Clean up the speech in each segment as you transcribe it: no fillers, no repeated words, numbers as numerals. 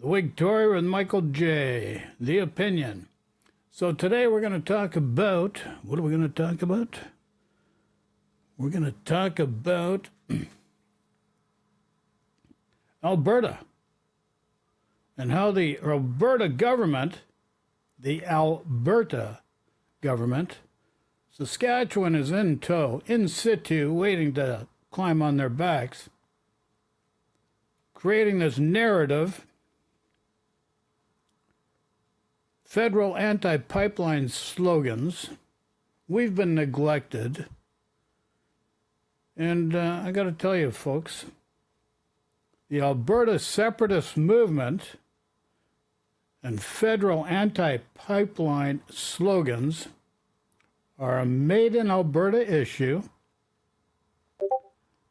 The Victoria with Michael J. The Opinion. So today we're going to talk about, what are we going to talk about? We're going to talk about Alberta and how the Alberta government, Saskatchewan is in tow, in situ, waiting to climb on their backs, creating this narrative. Federal anti-pipeline slogans. We've been neglected. And I got to tell you, folks, the Alberta Separatist movement and federal anti-pipeline slogans are a made-in-Alberta issue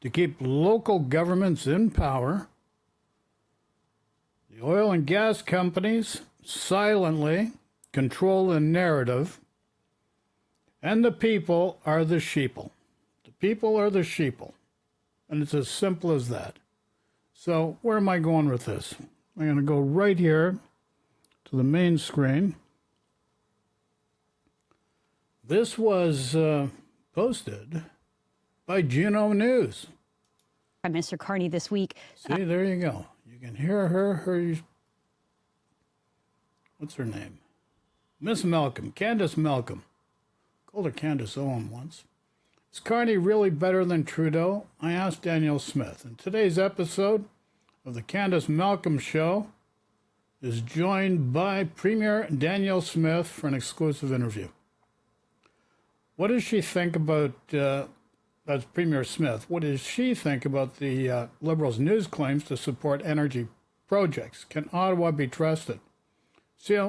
to keep local governments in power. The oil and gas companies silently control the narrative, and the people are the sheeple. The people are the sheeple, and it's as simple as that. So where am I going with this? I'm going to go right here to the main screen. This was posted by Juno News. Prime Minister Carney this week. See, there you go. You can hear her what's her name? Miss Malcolm, Candace Malcolm. Called her Candace Owen once. Is Carney really better than Trudeau? I asked Danielle Smith. And today's episode of the Candace Malcolm Show is joined by Premier Danielle Smith for an exclusive interview. What does she think about, that's Premier Smith, what does she think about the Liberals' news claims to support energy projects? Can Ottawa be trusted? See,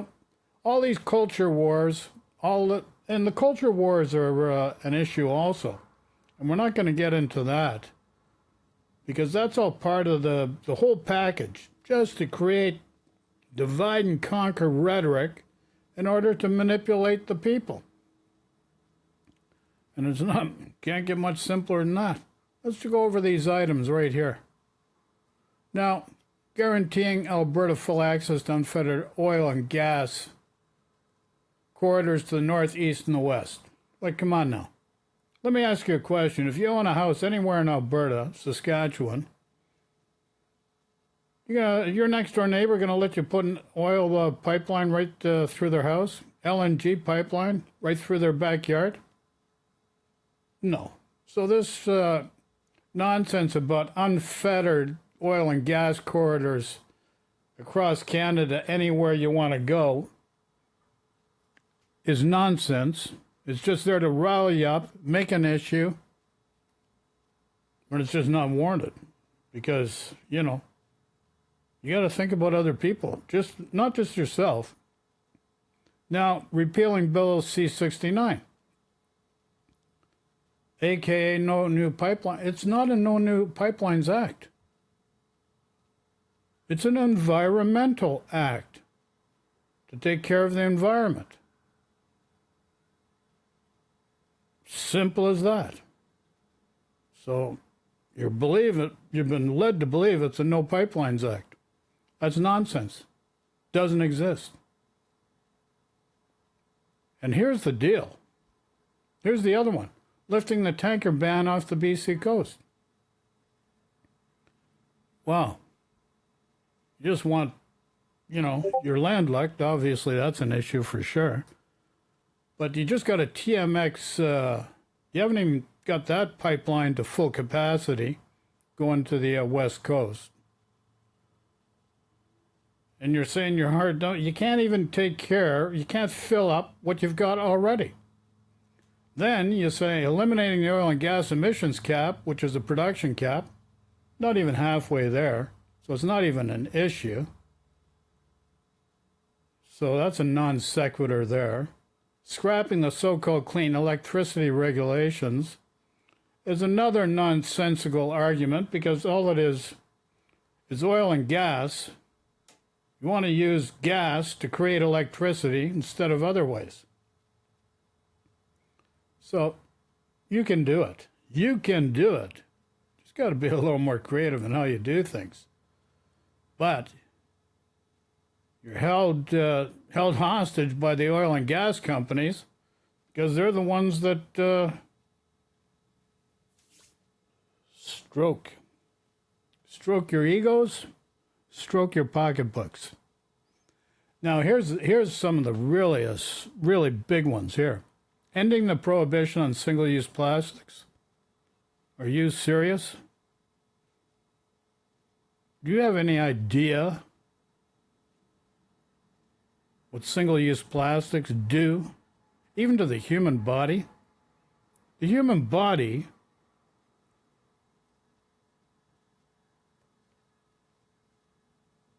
all these culture wars, and the culture wars are an issue also. And we're not going to get into that because that's all part of the whole package, just to create divide and conquer rhetoric in order to manipulate the people. And it's not, can't get much simpler than that. Let's go over these items right here. Now, guaranteeing Alberta full access to unfettered oil and gas corridors to the north, east, and the west. Like, come on now. Let me ask you a question. If you own a house anywhere in Alberta, Saskatchewan, your next door neighbor going to let you put an oil pipeline right through their house? LNG pipeline right through their backyard? No. So this nonsense about unfettered oil and gas corridors across Canada anywhere you want to go is nonsense. It's just there to rile you up, make an issue, but it's just not warranted because, you got to think about other people, not just yourself. Now, repealing Bill C-69, a.k.a. No New Pipeline. It's not a No New Pipelines Act. It's an environmental act to take care of the environment. Simple as that. So you've been led to believe it's a No Pipelines Act. That's nonsense. Doesn't exist. And here's the deal. Here's the other one. Lifting the tanker ban off the BC coast. Wow. You just want, you're landlocked. Obviously, that's an issue for sure. But you just got a TMX, you haven't even got that pipeline to full capacity going to the west coast. And you're saying your heart, you can't even you can't fill up what you've got already. Then you say eliminating the oil and gas emissions cap, which is a production cap, not even halfway there. So it's not even an issue. So that's a non sequitur there. Scrapping the so-called clean electricity regulations is another nonsensical argument because all it is oil and gas. You want to use gas to create electricity instead of other ways. So you can do it. You can do it. Just got to be a little more creative in how you do things. But You're held hostage by the oil and gas companies because they're the ones that stroke your egos, stroke your pocketbooks. Now, here's some of the really big ones here. Ending the prohibition on single-use plastics. Are you serious? Do you have any idea what single-use plastics do, even to the human body? The human body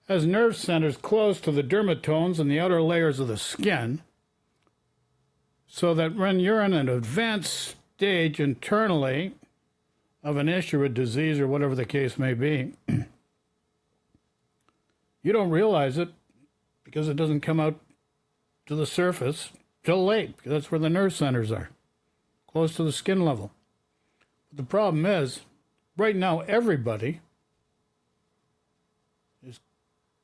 has nerve centers close to the dermatomes and the outer layers of the skin, so that when you're in an advanced stage internally of an issue, a disease, or whatever the case may be, you don't realize it because it doesn't come out to the surface till late, because that's where the nerve centers are, close to the skin level. But the problem is, right now, everybody has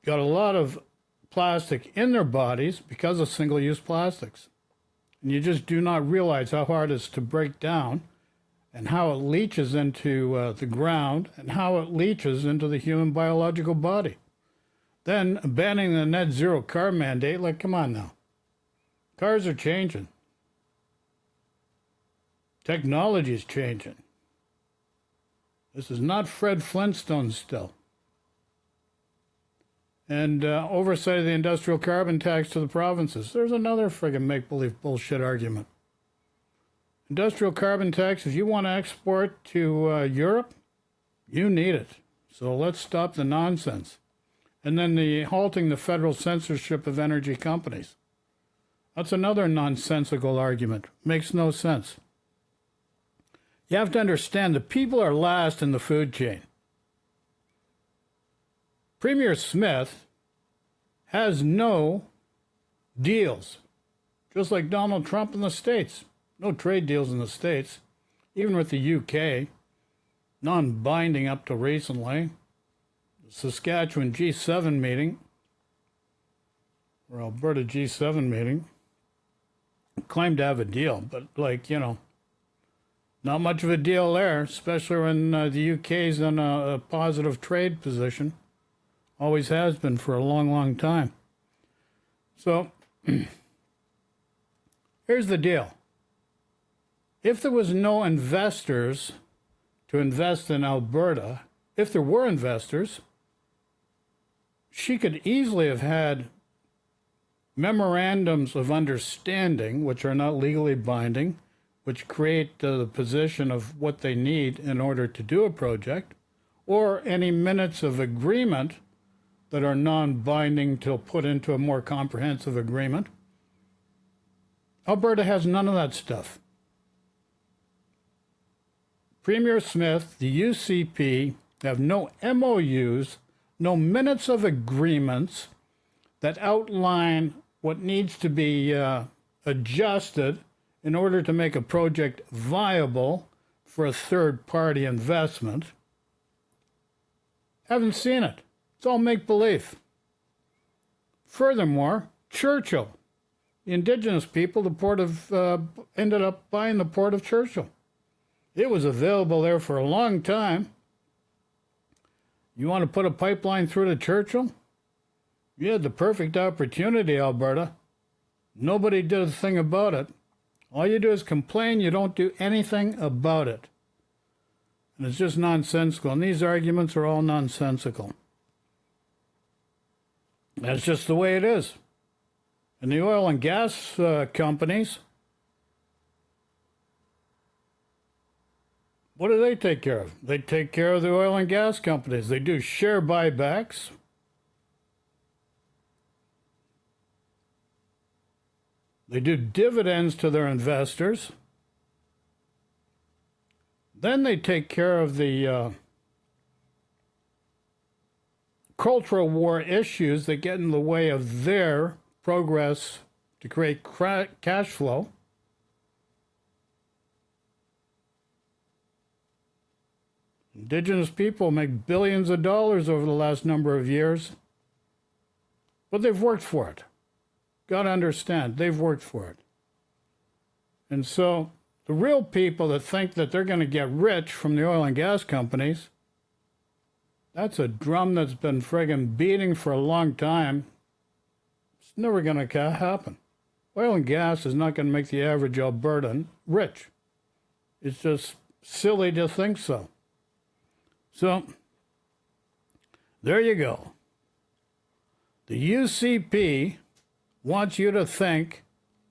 got a lot of plastic in their bodies because of single-use plastics. And you just do not realize how hard it is to break down and how it leaches into the ground and how it leaches into the human biological body. Then banning the net zero car mandate, like, come on now. Cars are changing. Technology is changing. This is not Fred Flintstone still. And oversight of the industrial carbon tax to the provinces. There's another friggin' make-believe bullshit argument. Industrial carbon tax, if you want to export to Europe, you need it. So let's stop the nonsense. And then the halting the federal censorship of energy companies. That's another nonsensical argument. Makes no sense. You have to understand the people are last in the food chain. Premier Smith has no deals, just like Donald Trump in the States. No trade deals in the States, even with the UK, non-binding up to recently. The Saskatchewan G7 meeting, or Alberta G7 meeting, claimed to have a deal, but not much of a deal there, especially when the UK's in a positive trade position. Always has been for a long, long time. So, here's the deal. If there was no investors to invest in Alberta, if there were investors, she could easily have had memorandums of understanding, which are not legally binding, which create the position of what they need in order to do a project, or any minutes of agreement that are non-binding to put into a more comprehensive agreement. Alberta has none of that stuff. Premier Smith, the UCP, have no MOUs, no minutes of agreements that outline what needs to be adjusted in order to make a project viable for a third-party investment. Haven't seen it. It's all make-believe. Furthermore, Churchill, the Indigenous people, the port of ended up buying the port of Churchill. It was available there for a long time. You want to put a pipeline through to Churchill? You had the perfect opportunity, Alberta. Nobody did a thing about it. All you do is complain. You don't do anything about it. And it's just nonsensical. And these arguments are all nonsensical. That's just the way it is. And the oil and gas companies, what do they take care of? They take care of the oil and gas companies. They do share buybacks. They do dividends to their investors. Then they take care of the cultural war issues that get in the way of their progress to create cash flow. Indigenous people make billions of dollars over the last number of years. But they've worked for it. Got to understand, they've worked for it. And so the real people that think that they're going to get rich from the oil and gas companies, that's a drum that's been friggin' beating for a long time. It's never going to happen. Oil and gas is not going to make the average Albertan rich. It's just silly to think so. So, there you go. The UCP wants you to think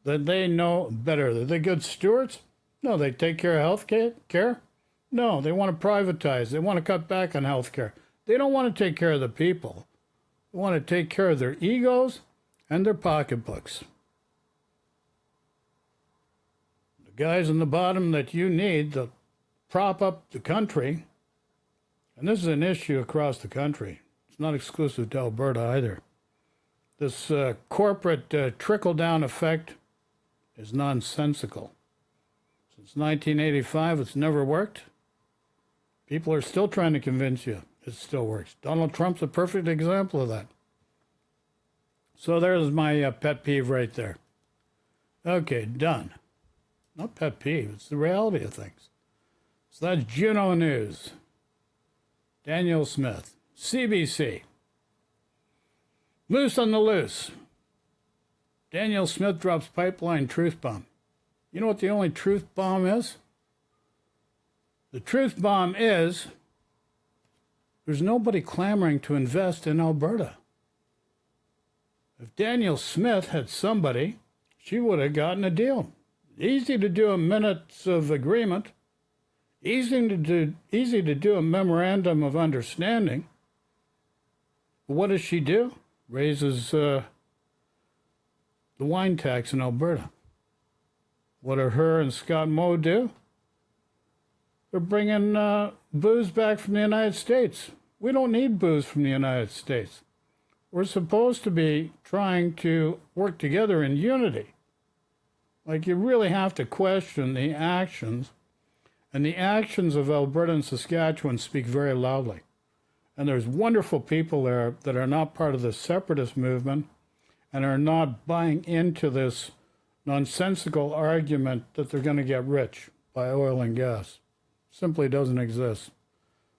that they know better. Are they good stewards? No, they take care of health care? No, they want to privatize. They want to cut back on health care. They don't want to take care of the people. They want to take care of their egos and their pocketbooks. The guys on the bottom that you need to prop up the country, and this is an issue across the country. It's not exclusive to Alberta either. This corporate trickle-down effect is nonsensical. Since 1985, it's never worked. People are still trying to convince you it still works. Donald Trump's a perfect example of that. So there's my pet peeve right there. Okay, done. Not pet peeve, it's the reality of things. So that's Juno News. Daniel Smith, CBC. Loose on the loose. Daniel Smith drops pipeline truth bomb. You know what the only truth bomb is? The truth bomb is there's nobody clamoring to invest in Alberta. If Daniel Smith had somebody, she would have gotten a deal. Easy to do a minutes of agreement. Easy to do a memorandum of understanding. But what does she do? Raises the wine tax in Alberta. What do her and Scott Moe do? They're bringing booze back from the United States. We don't need booze from the United States. We're supposed to be trying to work together in unity. Like, you really have to question the actions, and the actions of Alberta and Saskatchewan speak very loudly. And there's wonderful people there that are not part of the separatist movement and are not buying into this nonsensical argument that they're going to get rich by oil and gas. Simply doesn't exist.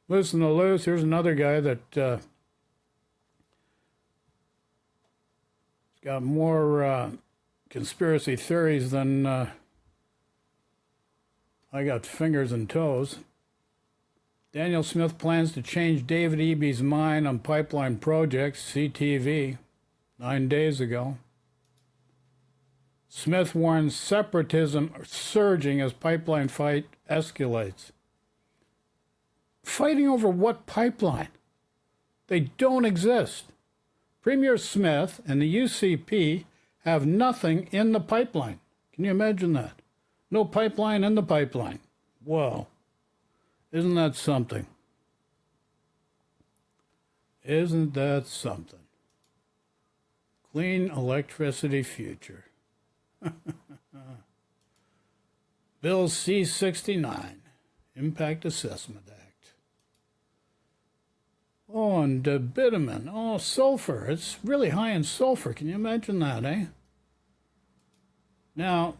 Listen to loose. Here's another guy that got more conspiracy theories than I got fingers and toes. Daniel Smith plans to change David Eby's mind on pipeline projects, CTV, 9 days ago. Smith warns separatism surging as pipeline fight escalates. Fighting over what pipeline? They don't exist. Premier Smith and the UCP have nothing in the pipeline. Can you imagine that? No pipeline in the pipeline. Whoa. Isn't that something? Isn't that something? Clean electricity future. Bill C-69, Impact Assessment Act. Oh, and bitumen. Oh, sulfur. It's really high in sulfur. Can you imagine that, eh? Now,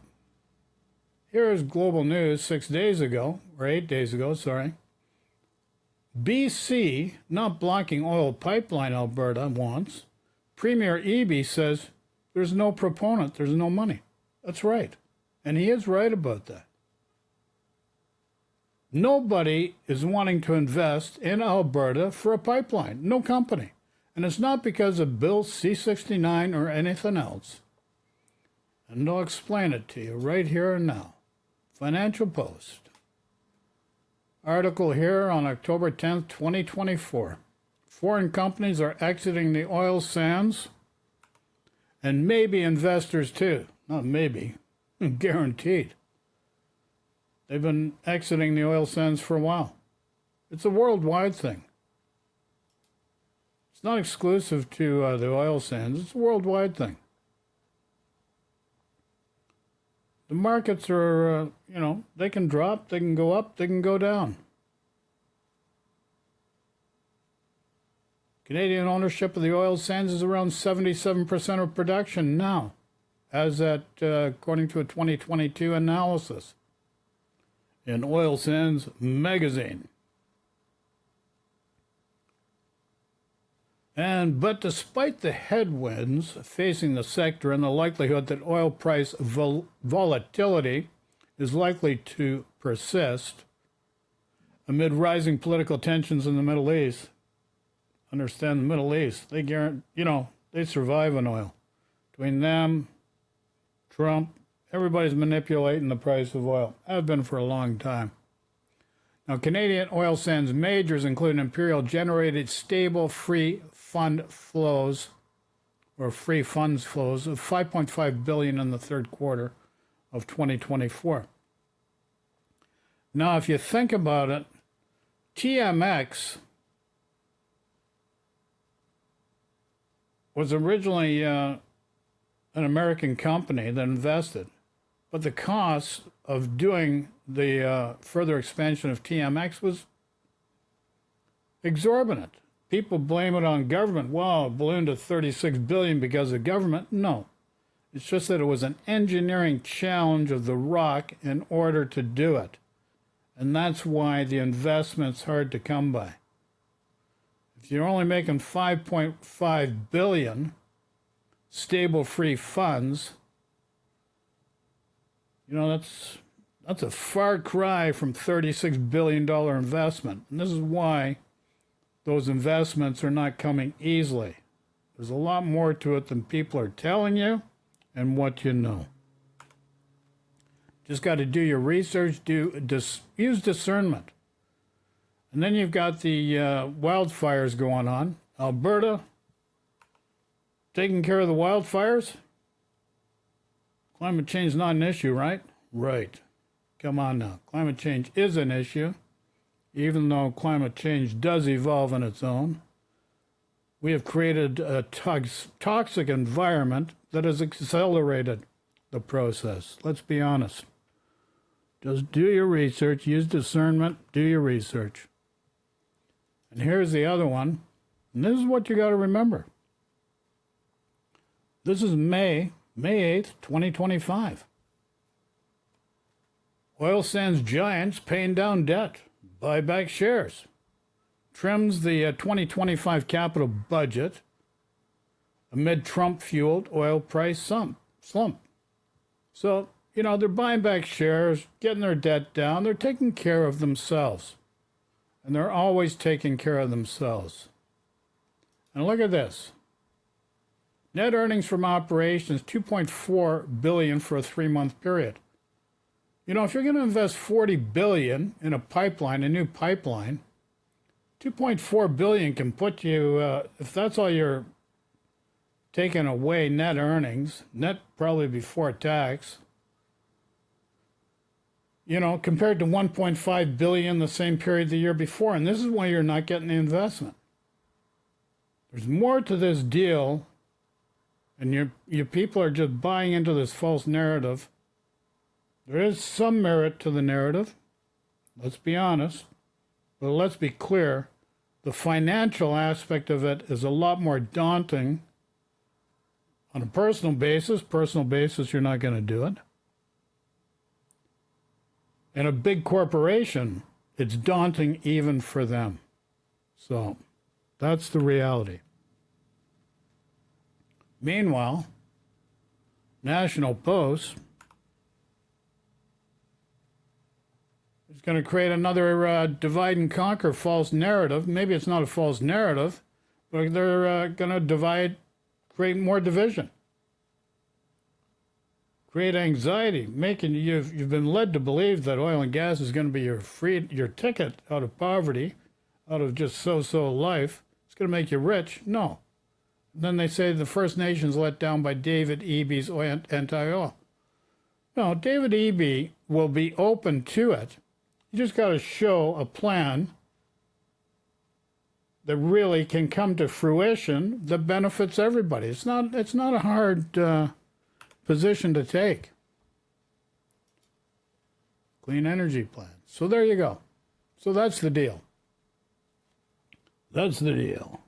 here's global news 6 days ago, or 8 days ago, sorry. BC not blocking oil pipeline Alberta wants. Premier Eby says there's no proponent, there's no money. That's right. And he is right about that. Nobody is wanting to invest in Alberta for a pipeline. No company. And it's not because of Bill C-69 or anything else. And I'll explain it to you right here and now. Financial Post. Article here on October 10th, 2024. Foreign companies are exiting the oil sands, and maybe investors too. Not maybe, guaranteed. They've been exiting the oil sands for a while. It's a worldwide thing. It's not exclusive to the oil sands. It's a worldwide thing. The markets are, they can drop, they can go up, they can go down. Canadian ownership of the oil sands is around 77% of according to a 2022 analysis in Oil Sands magazine. But despite the headwinds facing the sector and the likelihood that oil price volatility is likely to persist amid rising political tensions in the Middle East, understand the Middle East, they survive on oil. Between them, Trump, everybody's manipulating the price of oil. Have been for a long time. Now, Canadian oil sands majors include Imperial generated stable free funds flows of $5.5 billion in the third quarter of 2024. Now, if you think about it, TMX was originally an American company that invested, but the cost of doing the further expansion of TMX was exorbitant. People blame it on government. Wow, it ballooned to $36 billion because of government. No, it's just that it was an engineering challenge of the rock in order to do it. And that's why the investment's hard to come by. If you're only making $5.5 billion stable free funds, that's a far cry from $36 billion investment. And this is why those investments are not coming easily. There's a lot more to it than people are telling you and what you know. Just got to do your research, use discernment. And then you've got the wildfires going on. Alberta, taking care of the wildfires? Climate change is not an issue, right? Right. Come on now. Climate change is an issue. Even though climate change does evolve on its own, we have created a toxic environment that has accelerated the process. Let's be honest. Just do your research, use discernment, do your research. And here's the other one, and this is what you got to remember. This is May 8th, 2025. Oil sands giants paying down debt, buy back shares, trims the 2025 capital budget amid Trump-fueled oil price slump. So, they're buying back shares, getting their debt down. They're taking care of themselves. And they're always taking care of themselves. And look at this. Net earnings from operations, $2.4 billion for a 3-month period. If you're going to invest $40 billion in a new pipeline, $2.4 billion can put you, if that's all you're taking away net earnings, net probably before tax, compared to $1.5 billion the same period the year before. And this is why you're not getting the investment. There's more to this deal, and your people are just buying into this false narrative. There is some merit to the narrative, let's be honest, but let's be clear. The financial aspect of it is a lot more daunting. On a personal basis, you're not going to do it. And a big corporation, it's daunting even for them. So that's the reality. Meanwhile, National Post is going to create another divide and conquer false narrative. Maybe it's not a false narrative, but they're going to create more division. Create anxiety, making you've been led to believe that oil and gas is going to be your ticket out of poverty, out of just so life. It's going to make you rich. No. Then they say the First Nations let down by David Eby's anti-oil. No, David Eby will be open to it. You just got to show a plan that really can come to fruition that benefits everybody. It's not a hard position to take. Clean energy plan. So there you go. So that's the deal. That's the deal.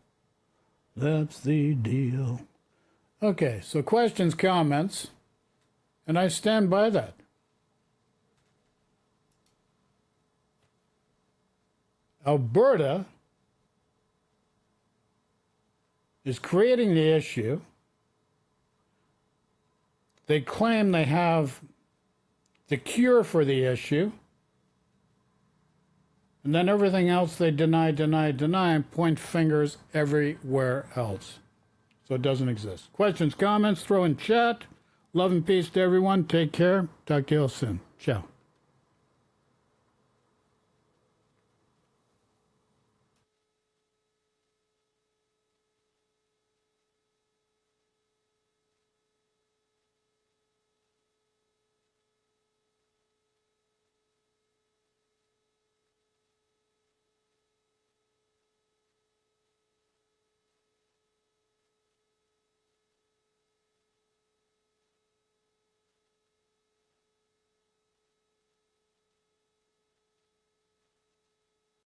That's the deal. Okay, so questions, comments, and I stand by that. Alberta is creating the issue. They claim they have the cure for the issue. And then everything else they deny, and point fingers everywhere else. So it doesn't exist. Questions, comments, throw in chat. Love and peace to everyone. Take care. Talk to you all soon. Ciao.